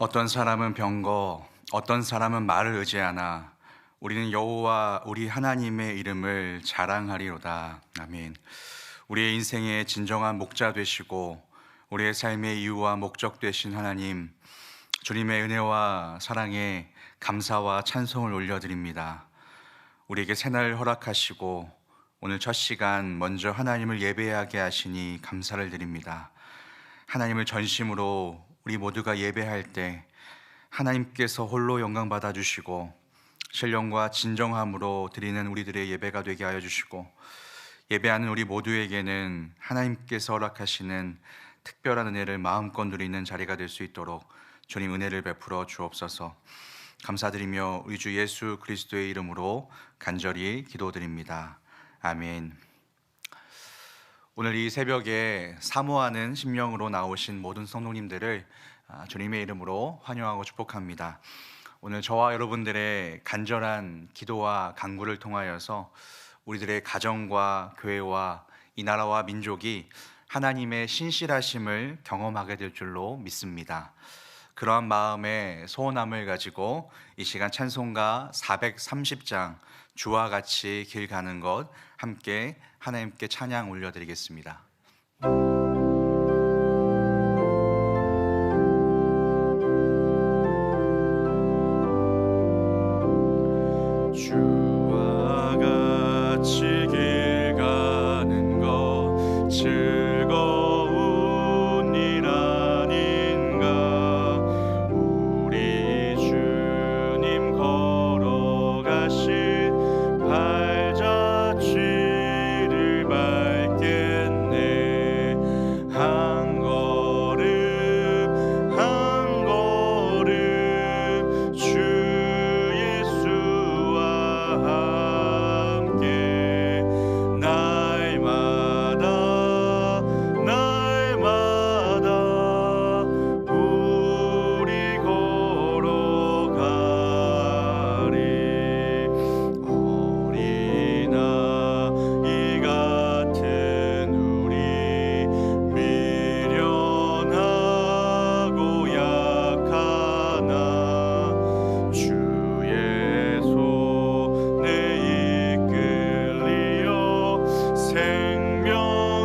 어떤 사람은 병거, 어떤 사람은 말을 의지하나 우리는 여호와 우리 하나님의 이름을 자랑하리로다. 아멘. 우리의 인생의 진정한 목자 되시고 우리의 삶의 이유와 목적 되신 하나님, 주님의 은혜와 사랑에 감사와 찬송을 올려드립니다. 우리에게 새날을 허락하시고 오늘 첫 시간 먼저 하나님을 예배하게 하시니 감사를 드립니다. 하나님을 전심으로 우리 모두가 예배할 때 하나님께서 홀로 영광 받아주시고 신령과 진정함으로 드리는 우리들의 예배가 되게 하여 주시고, 예배하는 우리 모두에게는 하나님께서 허락하시는 특별한 은혜를 마음껏 누리는 자리가 될 수 있도록 주님 은혜를 베풀어 주옵소서. 감사드리며 우리 주 예수 그리스도의 이름으로 간절히 기도드립니다. 아멘. 오늘 이 새벽에 사모하는 심령으로 나오신 모든 성도님들을 주님의 이름으로 환영하고 축복합니다. 오늘 저와 여러분들의 간절한 기도와 간구를 통하여서 우리들의 가정과 교회와 이 나라와 민족이 하나님의 신실하심을 경험하게 될 줄로 믿습니다. 그러한 마음의 소원함을 가지고 이 시간 찬송가 430장 주와 같이 길 가는 것 함께 하나님께 찬양 올려드리겠습니다. 주와 같이 길 가는 것 즐거운 일 아닌가. 우리 주님 걸어가신 발자취를 밟겠네. 한 걸음 한 걸음 주 함께 날마다 우리 걸어가리. 어린아이 같은 우리 미련하고 약하나 주의 손에 이끌리어 생명길로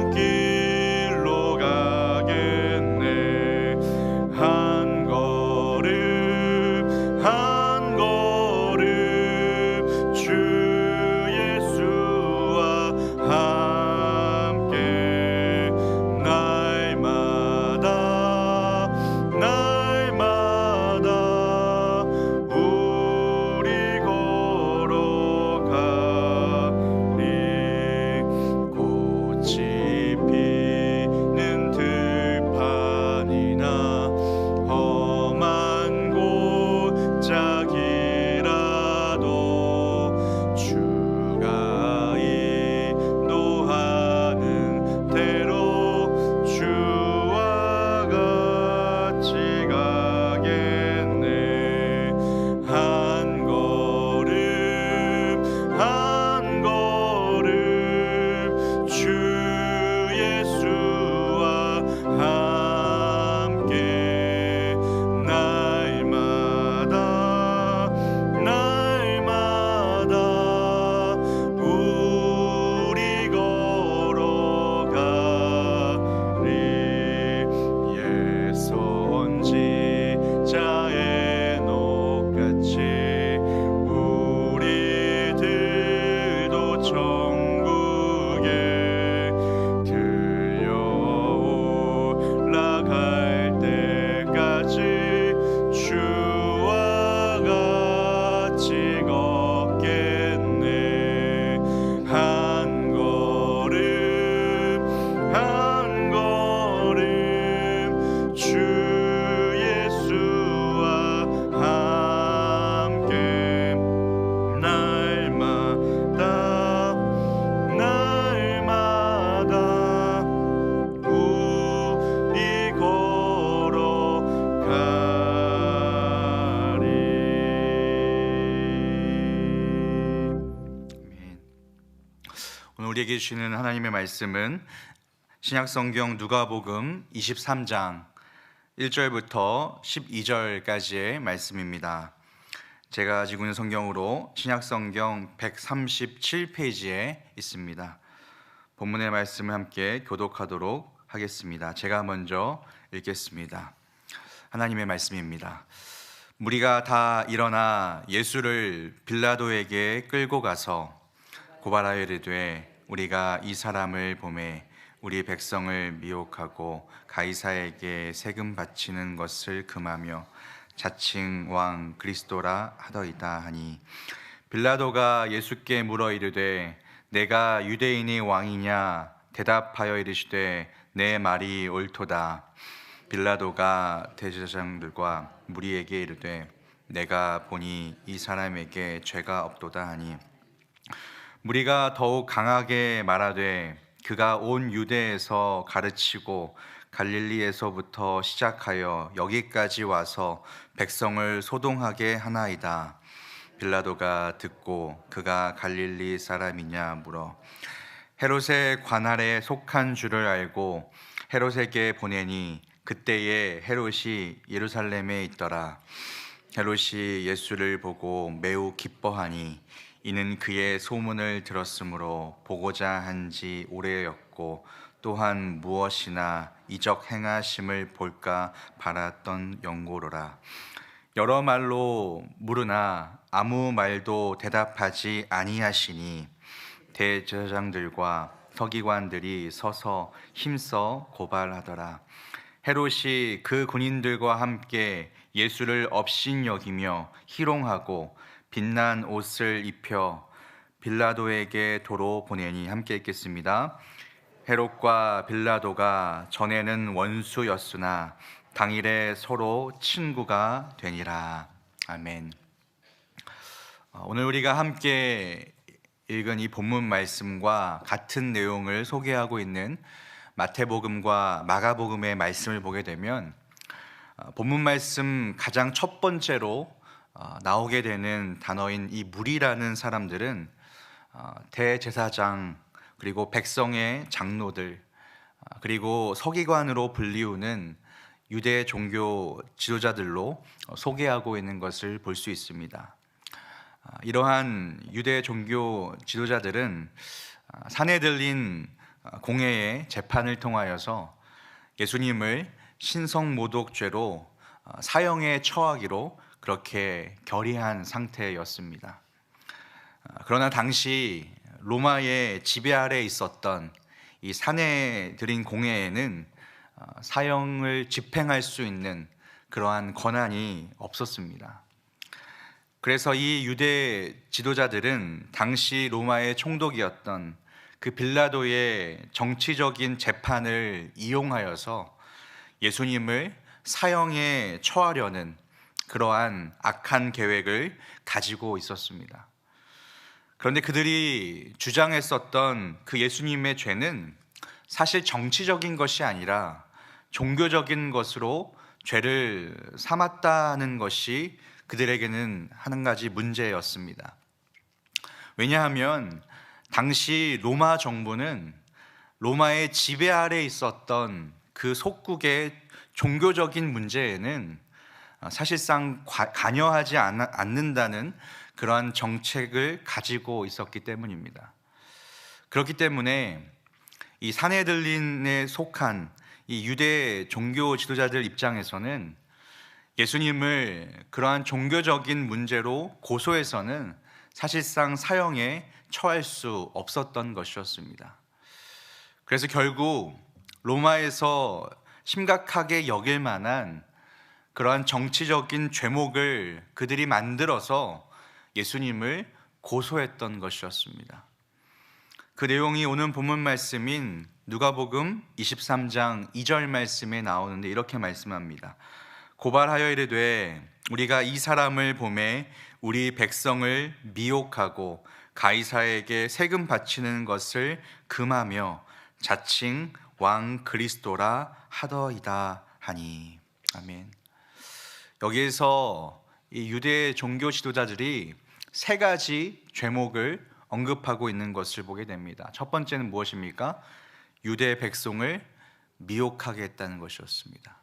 가겠네. 한 걸음 한 걸음 주 예수와 함께 날마다 우리 걸어가리. 꽃이 피는 들판이나 험한 곳짝이라도 주가 인도하는 대로 주와 같이 가겠네. 한 걸음 주 예수와 함께 날마다 우리 걸어가리. 옛 선지자의 녹같이 우리들도 천국에 들려올라갈 때까지 주와 같이 걷겠네. 한 걸음 주 예수와 함께 날마다 우리 걸어가리. 아멘. 오늘 우리에게 주시는 하나님의 말씀은 신약성경 누가복음 23장 1절부터 12절까지의 말씀입니다. 제가 가지고 있는 성경으로 신약성경 137페이지에 있습니다. 본문의 말씀을 함께 교독하도록 하겠습니다. 제가 먼저 읽겠습니다. 하나님의 말씀입니다. 무리가 다 일어나 예수를 빌라도에게 끌고 가서 고발하여 이르되 우리가 이 사람을 보매 우리 백성을 미혹하고 가이사에게 세금 바치는 것을 금하며 자칭 왕 그리스도라 하더이다 하니, 빌라도가 예수께 물어 이르되 내가 유대인의 왕이냐? 대답하여 이르시되 내 말이 옳도다. 빌라도가 대제사장들과 무리에게 이르되 내가 보니 이 사람에게 죄가 없도다 하니, 무리가 더욱 강하게 말하되 그가 온 유대에서 가르치고 갈릴리에서부터 시작하여 여기까지 와서 백성을 소동하게 하나이다. 빌라도가 듣고 그가 갈릴리 사람이냐 물어 헤롯의 관할에 속한 줄을 알고 헤롯에게 보내니, 그때에 헤롯이 예루살렘에 있더라. 헤롯이 예수를 보고 매우 기뻐하니 이는 그의 소문을 들었으므로 보고자 한지 오래였고 또한 무엇이나 이적 행하심을 볼까 바랐던 영고로라. 여러 말로 물으나 아무 말도 대답하지 아니하시니 대제사장들과 서기관들이 서서 힘써 고발하더라. 헤롯이 그 군인들과 함께 예수를 업신여기며 희롱하고 빛난 옷을 입혀 빌라도에게 도로 보내니, 함께 읽겠습니다. 헤롯과 빌라도가 전에는 원수였으나 당일에 서로 친구가 되니라. 아멘. 오늘 우리가 함께 읽은 이 본문 말씀과 같은 내용을 소개하고 있는 마태복음과 마가복음의 말씀을 보게 되면, 본문 말씀 가장 첫 번째로 나오게 되는 단어인 이 무리라는 사람들은 대제사장, 그리고 백성의 장로들, 그리고 서기관으로 불리우는 유대 종교 지도자들로 소개하고 있는 것을 볼 수 있습니다. 이러한 유대 종교 지도자들은 사내들린 공회의 재판을 통하여서 예수님을 신성모독죄로 사형에 처하기로 그렇게 결의한 상태였습니다. 그러나 당시 로마의 지배 아래 있었던 이 사내들인 공회에는 사형을 집행할 수 있는 그러한 권한이 없었습니다. 그래서 이 유대 지도자들은 당시 로마의 총독이었던 그 빌라도의 정치적인 재판을 이용하여서 예수님을 사형에 처하려는 그러한 악한 계획을 가지고 있었습니다. 그런데 그들이 주장했었던 그 예수님의 죄는 사실 정치적인 것이 아니라 종교적인 것으로 죄를 삼았다는 것이 그들에게는 한 가지 문제였습니다. 왜냐하면 당시 로마 정부는 로마의 지배 아래 있었던 그 속국의 종교적인 문제에는 사실상 관여하지 않는다는 그러한 정책을 가지고 있었기 때문입니다. 그렇기 때문에 이 사내들린에 속한 이 유대 종교 지도자들 입장에서는 예수님을 그러한 종교적인 문제로 고소해서는 사실상 사형에 처할 수 없었던 것이었습니다. 그래서 결국 로마에서 심각하게 여길 만한 그러한 정치적인 죄목을 그들이 만들어서 예수님을 고소했던 것이었습니다. 그 내용이 오늘 본문 말씀인 누가복음 23장 2절 말씀에 나오는데 이렇게 말씀합니다. 고발하여 이르되 우리가 이 사람을 보매 우리 백성을 미혹하고 가이사에게 세금 바치는 것을 금하며 자칭 왕 그리스도라 하더이다 하니. 아멘. 여기에서 이 유대 종교 지도자들이 세 가지 죄목을 언급하고 있는 것을 보게 됩니다. 첫 번째는 무엇입니까? 유대 백성을 미혹하게 했다는 것이었습니다.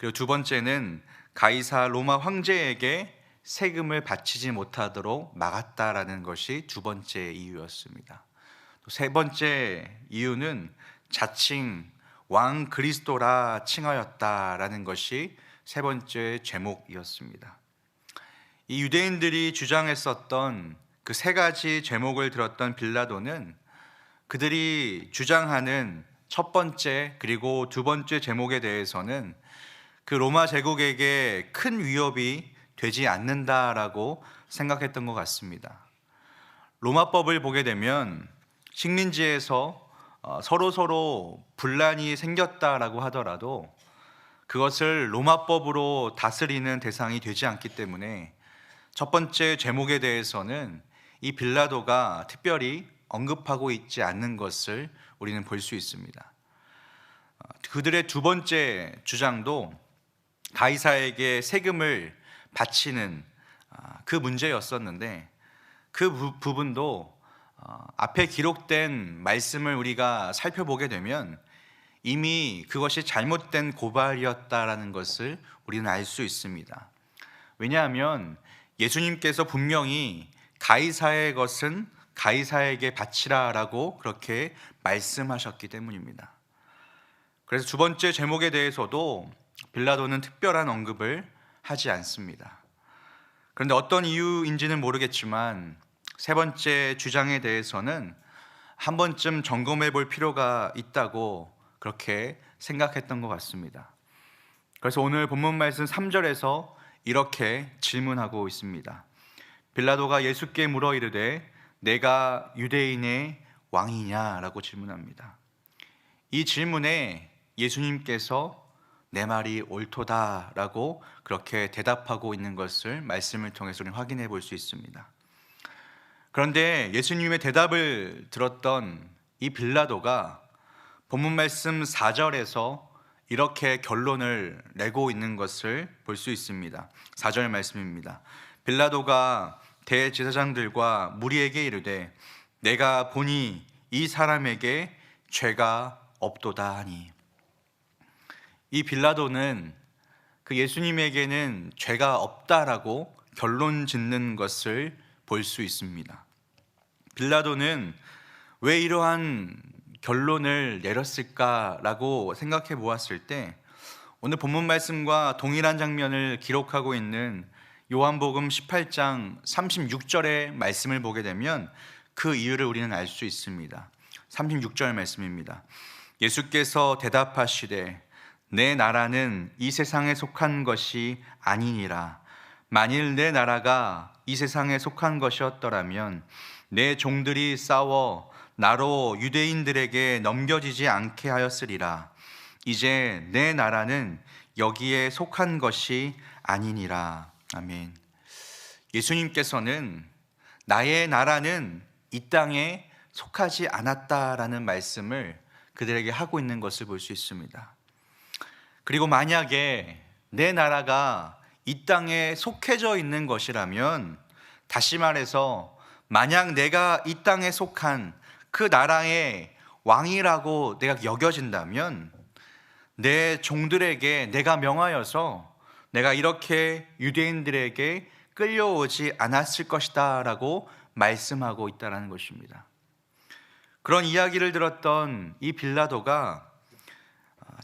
그리고 두 번째는 가이사 로마 황제에게 세금을 바치지 못하도록 막았다라는 것이 두 번째 이유였습니다. 또 세 번째 이유는 자칭 왕 그리스도라 칭하였다라는 것이 세 번째 제목이었습니다. 이 유대인들이 주장했었던 그 세 가지 제목을 들었던 빌라도는 그들이 주장하는 첫 번째 그리고 두 번째 제목에 대해서는 그 로마 제국에게 큰 위협이 되지 않는다라고 생각했던 것 같습니다. 로마법을 보게 되면 식민지에서 서로 분란이 생겼다라고 하더라도 그것을 로마법으로 다스리는 대상이 되지 않기 때문에 첫 번째 제목에 대해서는 이 빌라도가 특별히 언급하고 있지 않는 것을 우리는 볼 수 있습니다. 그들의 두 번째 주장도 가이사에게 세금을 바치는 그 문제였었는데 그 부분도 앞에 기록된 말씀을 우리가 살펴보게 되면 이미 그것이 잘못된 고발이었다라는 것을 우리는 알 수 있습니다. 왜냐하면 예수님께서 분명히 가이사의 것은 가이사에게 바치라라고 그렇게 말씀하셨기 때문입니다. 그래서 두 번째 제목에 대해서도 빌라도는 특별한 언급을 하지 않습니다. 그런데 어떤 이유인지는 모르겠지만 세 번째 주장에 대해서는 한 번쯤 점검해 볼 필요가 있다고 그렇게 생각했던 것 같습니다. 그래서 오늘 본문 말씀 3절에서 이렇게 질문하고 있습니다. 빌라도가 예수께 물어 이르되 내가 유대인의 왕이냐라고 질문합니다. 이 질문에 예수님께서 내 말이 옳도다라고 그렇게 대답하고 있는 것을 말씀을 통해서 우리는 확인해 볼 수 있습니다. 그런데 예수님의 대답을 들었던 이 빌라도가 본문 말씀 4절에서 이렇게 결론을 내고 있는 것을 볼 수 있습니다. 4절 말씀입니다. 빌라도가 대제사장들과 무리에게 이르되 내가 보니 이 사람에게 죄가 없도다 하니. 이 빌라도는 그 예수님에게는 죄가 없다라고 결론 짓는 것을 볼 수 있습니다. 빌라도는 왜 이러한 결론을 내렸을까라고 생각해 보았을 때 오늘 본문 말씀과 동일한 장면을 기록하고 있는 요한복음 18장 36절의 말씀을 보게 되면 그 이유를 우리는 알 수 있습니다. 36절 말씀입니다. 예수께서 대답하시되 내 나라는 이 세상에 속한 것이 아니니라. 만일 내 나라가 이 세상에 속한 것이었더라면 내 종들이 싸워 나로 유대인들에게 넘겨지지 않게 하였으리라. 이제 내 나라는 여기에 속한 것이 아니니라. 아멘. 예수님께서는 나의 나라는 이 땅에 속하지 않았다라는 말씀을 그들에게 하고 있는 것을 볼 수 있습니다. 그리고 만약에 내 나라가 이 땅에 속해져 있는 것이라면, 다시 말해서 만약 내가 이 땅에 속한 그 나라의 왕이라고 내가 여겨진다면 내 종들에게 내가 명하여서 내가 이렇게 유대인들에게 끌려오지 않았을 것이다 라고 말씀하고 있다는 것입니다. 그런 이야기를 들었던 이 빌라도가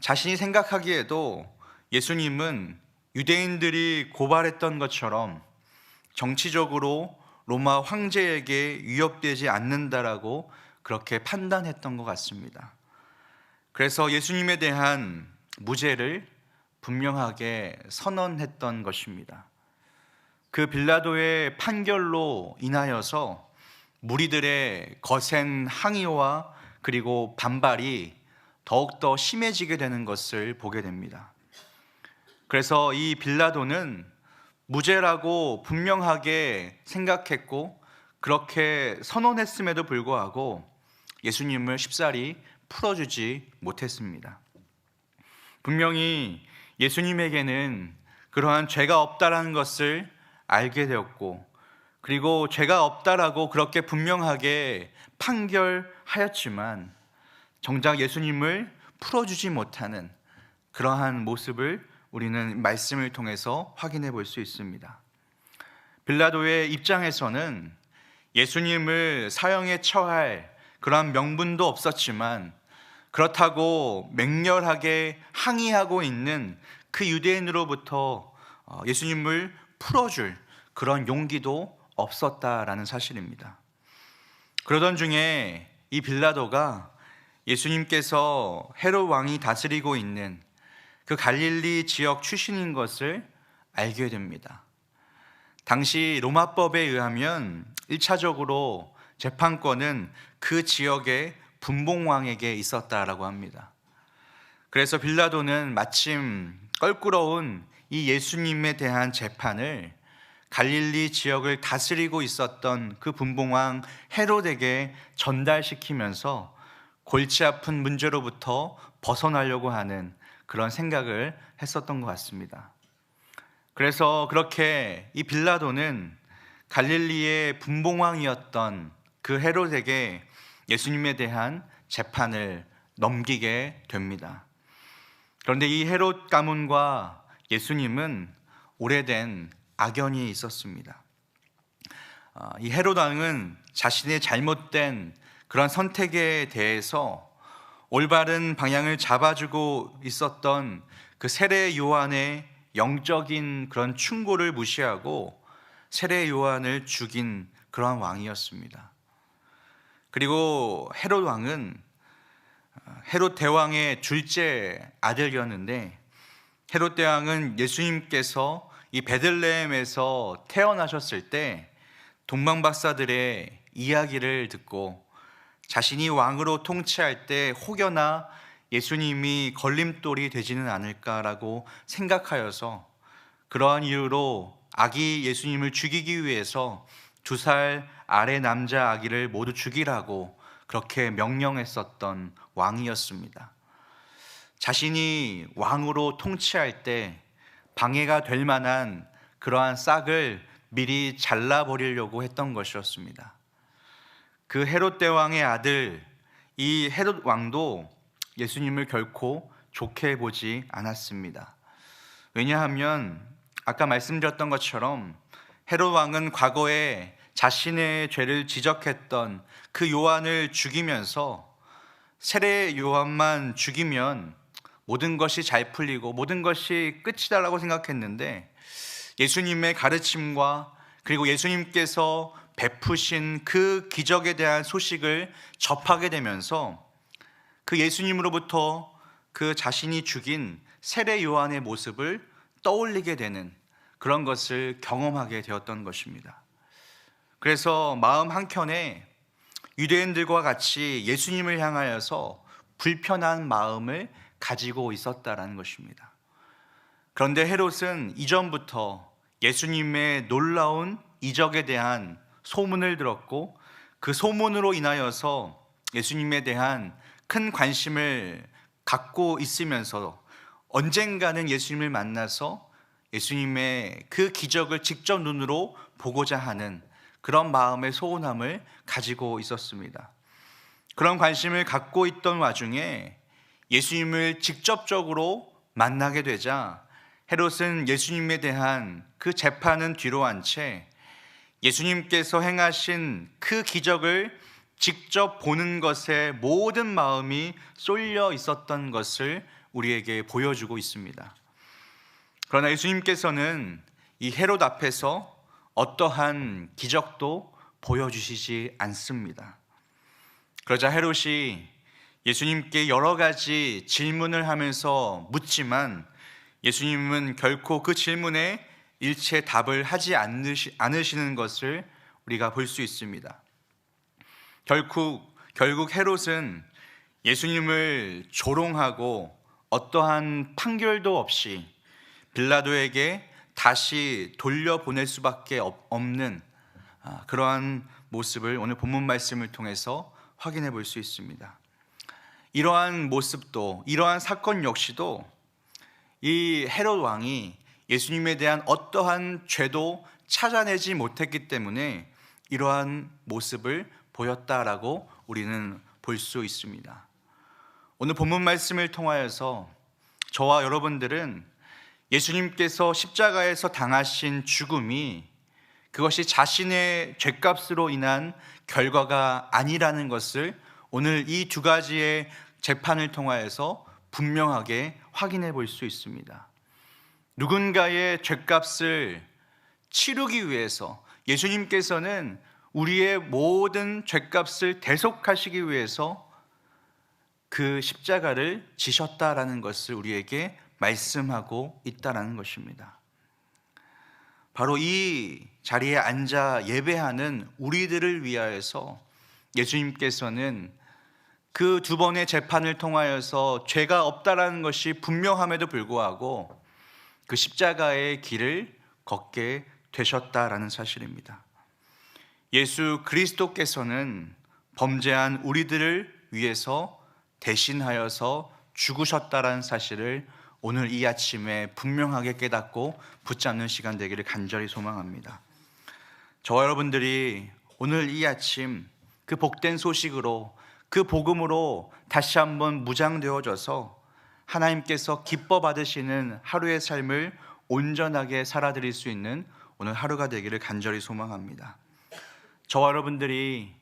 자신이 생각하기에도 예수님은 유대인들이 고발했던 것처럼 정치적으로 로마 황제에게 위협되지 않는다라고 그렇게 판단했던 것 같습니다. 그래서 예수님에 대한 무죄를 분명하게 선언했던 것입니다. 그 빌라도의 판결로 인하여서 무리들의 거센 항의와 그리고 반발이 더욱더 심해지게 되는 것을 보게 됩니다. 그래서 이 빌라도는 무죄라고 분명하게 생각했고 그렇게 선언했음에도 불구하고 예수님을 쉽사리 풀어주지 못했습니다. 분명히 예수님에게는 그러한 죄가 없다라는 것을 알게 되었고, 그리고 죄가 없다라고 그렇게 분명하게 판결하였지만 정작 예수님을 풀어주지 못하는 그러한 모습을 우리는 말씀을 통해서 확인해 볼 수 있습니다. 빌라도의 입장에서는 예수님을 사형에 처할 그러한 명분도 없었지만, 그렇다고 맹렬하게 항의하고 있는 그 유대인으로부터 예수님을 풀어줄 그런 용기도 없었다라는 사실입니다. 그러던 중에 이 빌라도가 예수님께서 헤롯 왕이 다스리고 있는 그 갈릴리 지역 출신인 것을 알게 됩니다. 당시 로마법에 의하면 1차적으로 재판권은 그 지역의 분봉왕에게 있었다라고 합니다. 그래서 빌라도는 마침 껄끄러운 이 예수님에 대한 재판을 갈릴리 지역을 다스리고 있었던 그 분봉왕 헤롯에게 전달시키면서 골치 아픈 문제로부터 벗어나려고 하는 그런 생각을 했었던 것 같습니다. 그래서 그렇게 이 빌라도는 갈릴리의 분봉왕이었던 그 헤롯에게 예수님에 대한 재판을 넘기게 됩니다. 그런데 이 헤롯 가문과 예수님은 오래된 악연이 있었습니다. 이 헤롯 왕은 자신의 잘못된 그런 선택에 대해서 올바른 방향을 잡아주고 있었던 그 세례 요한의 영적인 그런 충고를 무시하고 세례 요한을 죽인 그러한 왕이었습니다. 그리고 헤롯 왕은 헤롯 대왕의 둘째 아들이었는데, 헤롯 대왕은 예수님께서 이 베들레헴에서 태어나셨을 때 동방박사들의 이야기를 듣고 자신이 왕으로 통치할 때 혹여나 예수님이 걸림돌이 되지는 않을까라고 생각하여서 그러한 이유로 아기 예수님을 죽이기 위해서 2살 아래 남자 아기를 모두 죽이라고 그렇게 명령했었던 왕이었습니다. 자신이 왕으로 통치할 때 방해가 될 만한 그러한 싹을 미리 잘라버리려고 했던 것이었습니다. 그 헤롯 대왕의 아들 이 헤롯 왕도 예수님을 결코 좋게 보지 않았습니다. 왜냐하면 아까 말씀드렸던 것처럼 헤롯 왕은 과거에 자신의 죄를 지적했던 그 요한을 죽이면서 세례 요한만 죽이면 모든 것이 잘 풀리고 모든 것이 끝이다라고 생각했는데, 예수님의 가르침과 그리고 예수님께서 베푸신 그 기적에 대한 소식을 접하게 되면서 그 예수님으로부터 그 자신이 죽인 세례 요한의 모습을 떠올리게 되는 그런 것을 경험하게 되었던 것입니다. 그래서 마음 한켠에 유대인들과 같이 예수님을 향하여서 불편한 마음을 가지고 있었다라는 것입니다. 그런데 헤롯은 이전부터 예수님의 놀라운 이적에 대한 소문을 들었고, 그 소문으로 인하여서 예수님에 대한 큰 관심을 갖고 있으면서 언젠가는 예수님을 만나서 예수님의 그 기적을 직접 눈으로 보고자 하는 그런 마음의 소원함을 가지고 있었습니다. 그런 관심을 갖고 있던 와중에 예수님을 직접적으로 만나게 되자 헤롯은 예수님에 대한 그 재판은 뒤로 한 채 예수님께서 행하신 그 기적을 직접 보는 것에 모든 마음이 쏠려 있었던 것을 우리에게 보여주고 있습니다. 그러나 예수님께서는 이 헤롯 앞에서 어떠한 기적도 보여주시지 않습니다. 그러자 헤롯이 예수님께 여러 가지 질문을 하면서 묻지만 예수님은 결코 그 질문에 일체 답을 하지 않으시는 것을 우리가 볼 수 있습니다. 결국 헤롯은 예수님을 조롱하고 어떠한 판결도 없이 빌라도에게 다시 돌려보낼 수밖에 없는 그러한 모습을 오늘 본문 말씀을 통해서 확인해 볼 수 있습니다. 이러한 모습도, 이러한 사건 역시도 이 헤롯 왕이 예수님에 대한 어떠한 죄도 찾아내지 못했기 때문에 이러한 모습을 보였다라고 우리는 볼 수 있습니다. 오늘 본문 말씀을 통하여서 저와 여러분들은 예수님께서 십자가에서 당하신 죽음이 그것이 자신의 죄값으로 인한 결과가 아니라는 것을 오늘 이 두 가지의 재판을 통하여서 분명하게 확인해 볼 수 있습니다. 누군가의 죄값을 치르기 위해서 예수님께서는 우리의 모든 죄값을 대속하시기 위해서 그 십자가를 지셨다라는 것을 우리에게 말씀하고 있다라는 것입니다. 바로 이 자리에 앉아 예배하는 우리들을 위하여서 예수님께서는 그 두 번의 재판을 통하여서 죄가 없다라는 것이 분명함에도 불구하고 그 십자가의 길을 걷게 되셨다라는 사실입니다. 예수 그리스도께서는 범죄한 우리들을 위해서 대신하여서 죽으셨다라는 사실을 오늘 이 아침에 분명하게 깨닫고 붙잡는 시간 되기를 간절히 소망합니다. 저와 여러분들이 오늘 이 아침 그 복된 소식으로, 그 복음으로 다시 한번 무장되어져서 하나님께서 기뻐 받으시는 하루의 삶을 온전하게 살아드릴 수 있는 오늘 하루가 되기를 간절히 소망합니다. 저와 여러분들이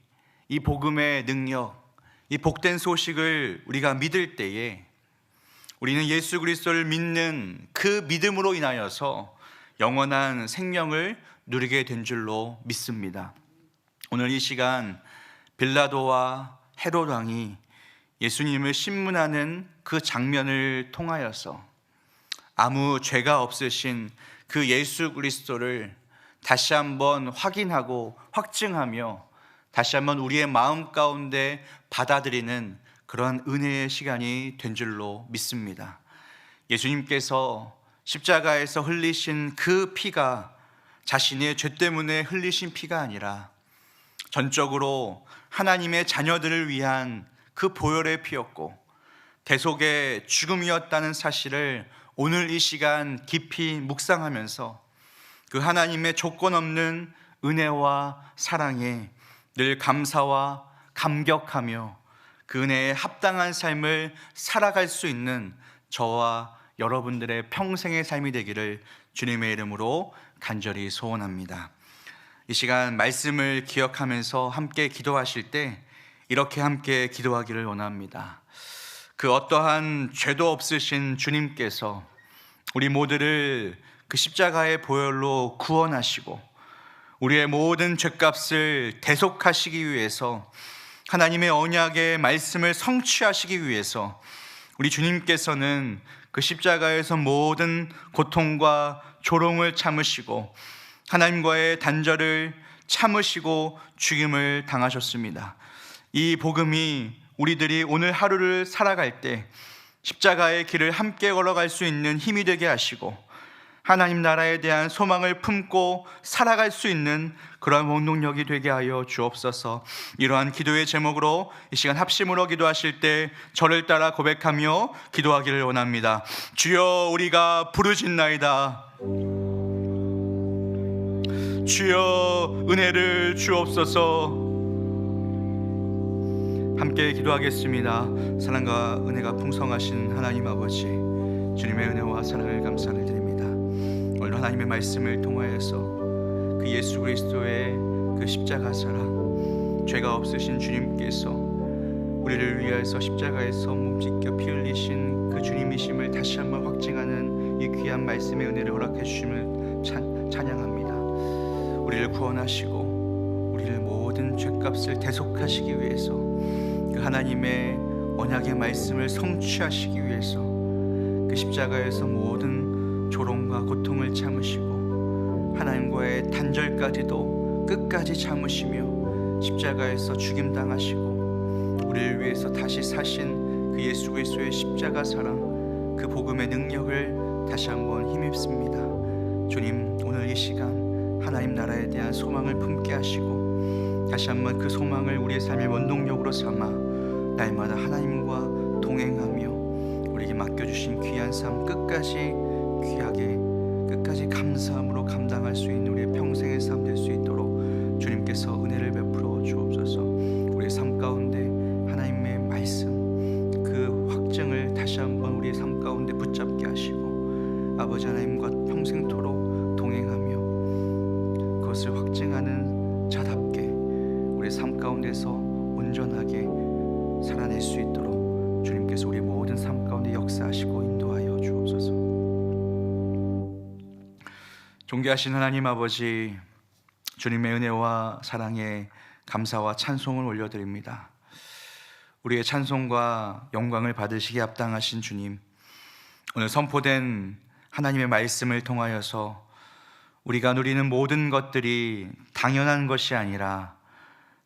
이 복음의 능력, 이 복된 소식을 우리가 믿을 때에 우리는 예수 그리스도를 믿는 그 믿음으로 인하여서 영원한 생명을 누리게 된 줄로 믿습니다. 오늘 이 시간 빌라도와 헤롯 왕이 예수님을 신문하는 그 장면을 통하여서 아무 죄가 없으신 그 예수 그리스도를 다시 한번 확인하고 확증하며 다시 한번 우리의 마음 가운데 받아들이는 그런 은혜의 시간이 된 줄로 믿습니다. 예수님께서 십자가에서 흘리신 그 피가 자신의 죄 때문에 흘리신 피가 아니라 전적으로 하나님의 자녀들을 위한 그 보혈의 피였고 대속의 죽음이었다는 사실을 오늘 이 시간 깊이 묵상하면서 그 하나님의 조건 없는 은혜와 사랑에 늘 감사와 감격하며 그 은혜에 합당한 삶을 살아갈 수 있는 저와 여러분들의 평생의 삶이 되기를 주님의 이름으로 간절히 소원합니다. 이 시간 말씀을 기억하면서 함께 기도하실 때 이렇게 함께 기도하기를 원합니다. 그 어떠한 죄도 없으신 주님께서 우리 모두를 그 십자가의 보혈로 구원하시고 우리의 모든 죄값을 대속하시기 위해서 하나님의 언약의 말씀을 성취하시기 위해서 우리 주님께서는 그 십자가에서 모든 고통과 조롱을 참으시고 하나님과의 단절을 참으시고 죽임을 당하셨습니다. 이 복음이 우리들이 오늘 하루를 살아갈 때 십자가의 길을 함께 걸어갈 수 있는 힘이 되게 하시고 하나님 나라에 대한 소망을 품고 살아갈 수 있는 그러한 원동력이 되게 하여 주옵소서. 이러한 기도의 제목으로 이 시간 합심으로 기도하실 때 저를 따라 고백하며 기도하기를 원합니다. 주여 우리가 부르짖나이다. 주여 은혜를 주옵소서. 함께 기도하겠습니다. 사랑과 은혜가 풍성하신 하나님 아버지, 주님의 은혜와 사랑을 감사를 드립니다. 오늘 하나님의 말씀을 통하여서 그 예수 그리스도의 그 십자가 사랑, 죄가 없으신 주님께서 우리를 위하여서 십자가에서 몸짓겨 피 흘리신 그 주님이심을 다시 한번 확증하는 이 귀한 말씀의 은혜를 허락해 주심을 찬양합니다. 우리를 구원하시고 우리를 모든 죄값을 대속하시기 위해서 그 하나님의 언약의 말씀을 성취하시기 위해서 그 십자가에서 모든 조롱과 고통을 참으시고 하나님과의 단절까지도 끝까지 참으시며 십자가에서 죽임당하시고 우리를 위해서 다시 사신 그 예수 그리스도의 십자가 사랑, 그 복음의 능력을 다시 한번 힘입습니다. 주님, 오늘 이 시간 하나님 나라에 대한 소망을 품게 하시고 다시 한번 그 소망을 우리의 삶의 원동력으로 삼아 날마다 하나님과 동행하며 우리에게 맡겨주신 귀한 삶 끝까지 귀하게 끝까지 감사함으로 감당할 수 있는 우리의 평생의 삶 될 수 있도록 주님께서 은혜를 베풀어 주옵소서. 우리의 삶 가운데 하나님의 말씀 그 확증을 다시 한번 우리의 삶 가운데 붙잡게 하시고 아버지 하나님과 평생토록 동행하며 그것을 확증하는 자답게 우리 삶 가운데서 온전하게 살아낼 수 있도록 주님께서 우리 모든 삶 가운데 역사하시고 인도하여 주옵소서. 존귀하신 하나님 아버지, 주님의 은혜와 사랑에 감사와 찬송을 올려드립니다. 우리의 찬송과 영광을 받으시기에 합당하신 주님, 오늘 선포된 하나님의 말씀을 통하여서 우리가 누리는 모든 것들이 당연한 것이 아니라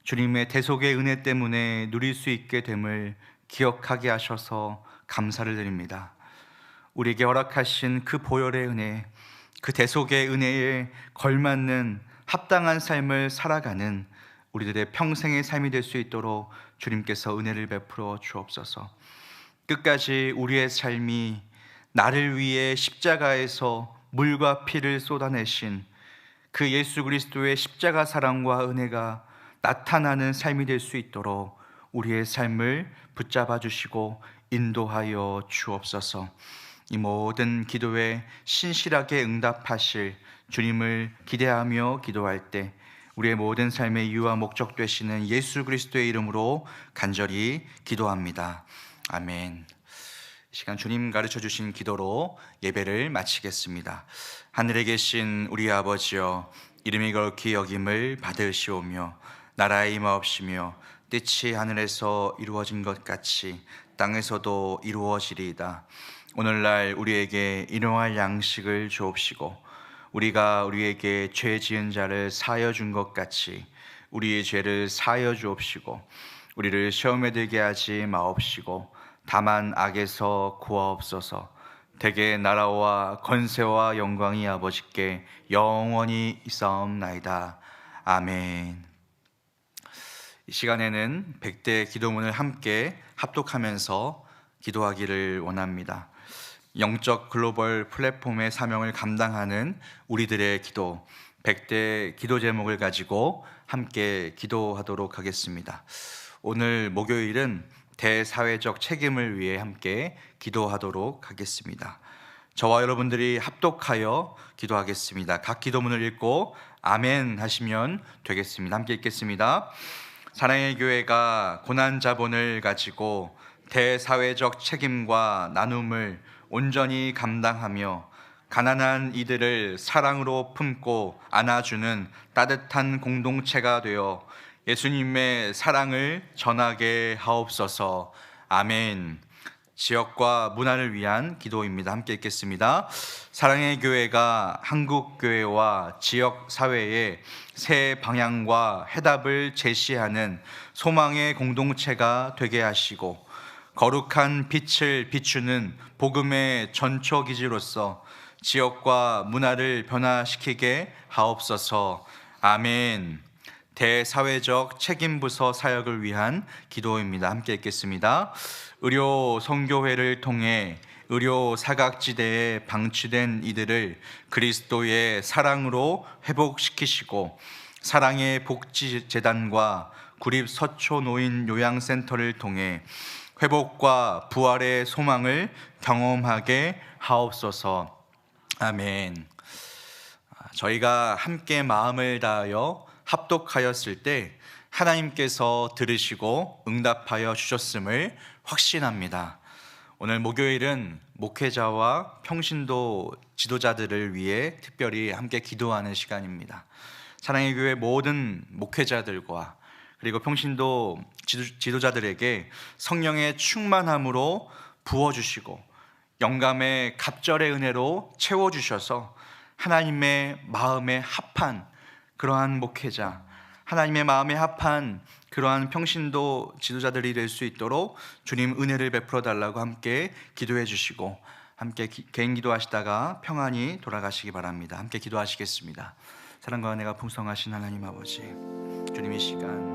주님의 대속의 은혜 때문에 누릴 수 있게 됨을 기억하게 하셔서 감사를 드립니다. 우리에게 허락하신 그 보혈의 은혜, 그 대속의 은혜에 걸맞는 합당한 삶을 살아가는 우리들의 평생의 삶이 될 수 있도록 주님께서 은혜를 베풀어 주옵소서. 끝까지 우리의 삶이 나를 위해 십자가에서 물과 피를 쏟아내신 그 예수 그리스도의 십자가 사랑과 은혜가 나타나는 삶이 될 수 있도록 우리의 삶을 붙잡아 주시고 인도하여 주옵소서. 이 모든 기도에 신실하게 응답하실 주님을 기대하며 기도할 때 우리의 모든 삶의 이유와 목적 되시는 예수 그리스도의 이름으로 간절히 기도합니다. 아멘. 이 시간 주님 가르쳐 주신 기도로 예배를 마치겠습니다. 하늘에 계신 우리 아버지여, 이름이 거룩히 여김을 받으시오며 나라의 임하옵시며 뜻이 하늘에서 이루어진 것 같이 땅에서도 이루어지리이다. 오늘날 우리에게 일용할 양식을 주옵시고 우리가 우리에게 죄 지은 자를 사하여 준 것 같이 우리의 죄를 사하여 주옵시고 우리를 시험에 들게 하지 마옵시고 다만 악에서 구하옵소서. 대개 나라와 권세와 영광이 아버지께 영원히 있사옵나이다. 아멘. 이 시간에는 100대 기도문을 함께 합독하면서 기도하기를 원합니다. 영적 글로벌 플랫폼의 사명을 감당하는 우리들의 기도, 100대 기도 제목을 가지고 함께 기도하도록 하겠습니다. 오늘 목요일은 대사회적 책임을 위해 함께 기도하도록 하겠습니다. 저와 여러분들이 합독하여 기도하겠습니다. 각 기도문을 읽고 아멘 하시면 되겠습니다. 함께 읽겠습니다. 사랑의 교회가 고난 자본을 가지고 대사회적 책임과 나눔을 온전히 감당하며 가난한 이들을 사랑으로 품고 안아주는 따뜻한 공동체가 되어 예수님의 사랑을 전하게 하옵소서. 아멘. 지역과 문화를 위한 기도입니다. 함께 읽겠습니다. 사랑의 교회가 한국 교회와 지역 사회에 새 방향과 해답을 제시하는 소망의 공동체가 되게 하시고 거룩한 빛을 비추는 복음의 전초기지로서 지역과 문화를 변화시키게 하옵소서. 아멘. 대사회적 책임부서 사역을 위한 기도입니다. 함께 읽겠습니다. 의료 선교회를 통해 의료 사각지대에 방치된 이들을 그리스도의 사랑으로 회복시키시고 사랑의 복지재단과 구립서초노인 요양센터를 통해 회복과 부활의 소망을 경험하게 하옵소서. 아멘. 저희가 함께 마음을 다하여 합독하였을 때 하나님께서 들으시고 응답하여 주셨음을 확신합니다. 오늘 목요일은 목회자와 평신도 지도자들을 위해 특별히 함께 기도하는 시간입니다. 사랑의 교회 모든 목회자들과 그리고 평신도 지도자들에게 성령의 충만함으로 부어주시고 영감의 갑절의 은혜로 채워주셔서 하나님의 마음에 합한 그러한 목회자, 하나님의 마음에 합한 그러한 평신도 지도자들이 될 수 있도록 주님 은혜를 베풀어 달라고 함께 기도해 주시고 함께 개인 기도하시다가 평안히 돌아가시기 바랍니다. 함께 기도하시겠습니다. 사랑과 은혜가 풍성하신 하나님 아버지, 주님 이 시간